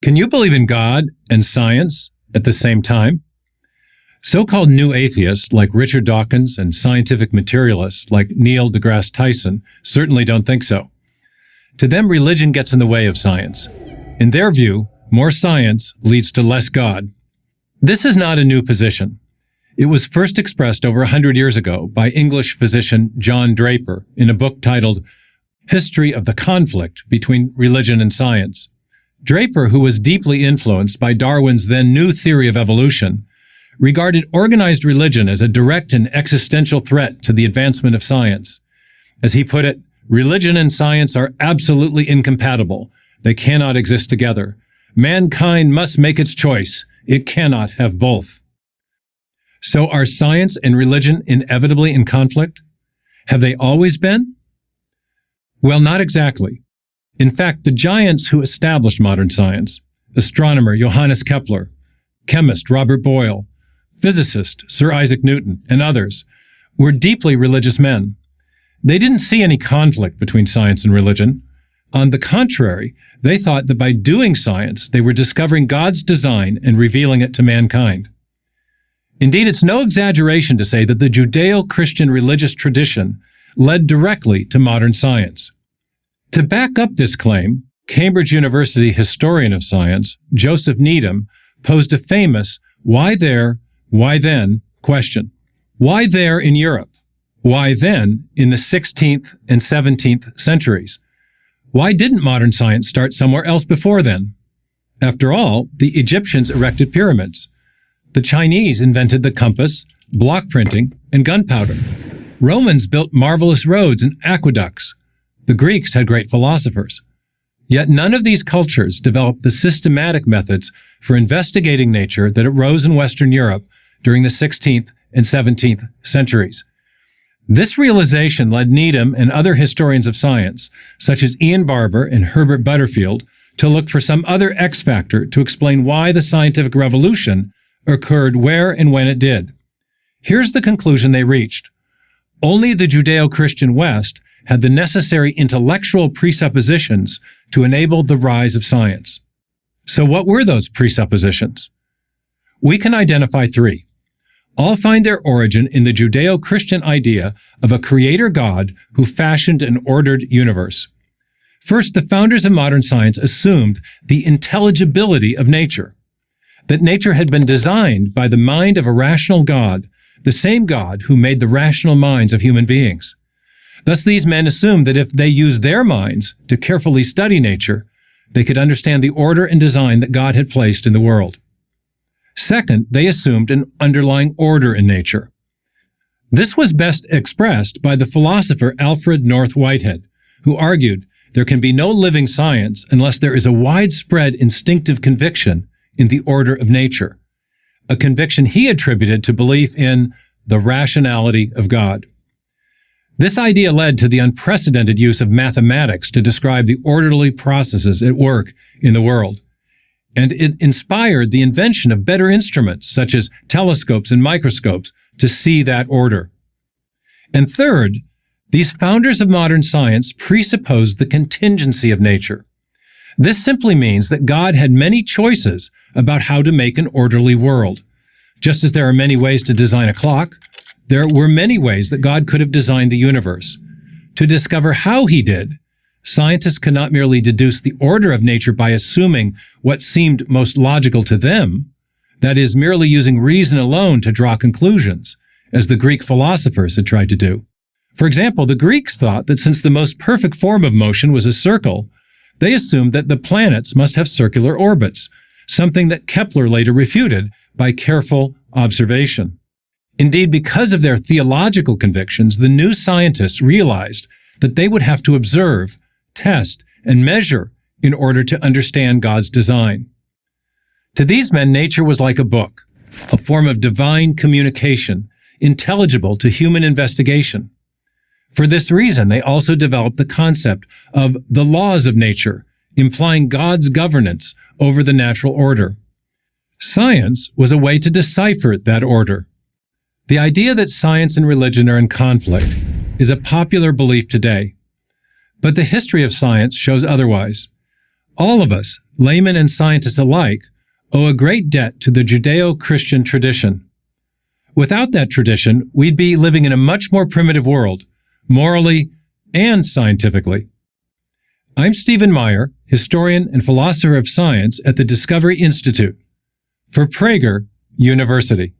Can you believe in God and science at the same time? So-called new atheists like Richard Dawkins and scientific materialists like Neil deGrasse Tyson certainly don't think so. To them, religion gets in the way of science. In their view, more science leads to less God. This is not a new position. It was first expressed over 100 years ago by English physician John Draper in a book titled History of the Conflict Between Religion and Science. Draper, who was deeply influenced by Darwin's then new theory of evolution, regarded organized religion as a direct and existential threat to the advancement of science. As he put it, religion and science are absolutely incompatible. They cannot exist together. Mankind must make its choice. It cannot have both. So are science and religion inevitably in conflict? Have they always been? Well, not exactly. In fact, the giants who established modern science, astronomer Johannes Kepler, chemist Robert Boyle, physicist Sir Isaac Newton, and others, were deeply religious men. They didn't see any conflict between science and religion. On the contrary, they thought that by doing science, they were discovering God's design and revealing it to mankind. Indeed, it's no exaggeration to say that the Judeo-Christian religious tradition led directly to modern science. To back up this claim, Cambridge University historian of science, Joseph Needham, posed a famous why there, why then question. Why there in Europe? Why then in the 16th and 17th centuries? Why didn't modern science start somewhere else before then? After all, the Egyptians erected pyramids. The Chinese invented the compass, block printing, and gunpowder. Romans built marvelous roads and aqueducts. The Greeks had great philosophers. Yet none of these cultures developed the systematic methods for investigating nature that arose in Western Europe during the 16th and 17th centuries. This realization led Needham and other historians of science, such as Ian Barber and Herbert Butterfield, to look for some other X factor to explain why the scientific revolution occurred where and when it did. Here's the conclusion they reached. Only the Judeo-Christian West had the necessary intellectual presuppositions to enable the rise of science. So what were those presuppositions? We can identify three. All find their origin in the Judeo-Christian idea of a creator God who fashioned an ordered universe. First, the founders of modern science assumed the intelligibility of nature, that nature had been designed by the mind of a rational God, the same God who made the rational minds of human beings. Thus, these men assumed that if they used their minds to carefully study nature, they could understand the order and design that God had placed in the world. Second, they assumed an underlying order in nature. This was best expressed by the philosopher Alfred North Whitehead, who argued there can be no living science unless there is a widespread instinctive conviction in the order of nature, a conviction he attributed to belief in the rationality of God. This idea led to the unprecedented use of mathematics to describe the orderly processes at work in the world. And it inspired the invention of better instruments, such as telescopes and microscopes, to see that order. And third, these founders of modern science presupposed the contingency of nature. This simply means that God had many choices about how to make an orderly world. Just as there are many ways to design a clock, there were many ways that God could have designed the universe. To discover how he did, scientists could not merely deduce the order of nature by assuming what seemed most logical to them, that is, merely using reason alone to draw conclusions, as the Greek philosophers had tried to do. For example, the Greeks thought that since the most perfect form of motion was a circle, they assumed that the planets must have circular orbits, something that Kepler later refuted by careful observation. Indeed, because of their theological convictions, the new scientists realized that they would have to observe, test, and measure in order to understand God's design. To these men, nature was like a book, a form of divine communication, intelligible to human investigation. For this reason, they also developed the concept of the laws of nature, implying God's governance over the natural order. Science was a way to decipher that order. The idea that science and religion are in conflict is a popular belief today. But the history of science shows otherwise. All of us, laymen and scientists alike, owe a great debt to the Judeo-Christian tradition. Without that tradition, we'd be living in a much more primitive world, morally and scientifically. I'm Stephen Meyer, historian and philosopher of science at the Discovery Institute for Prager University.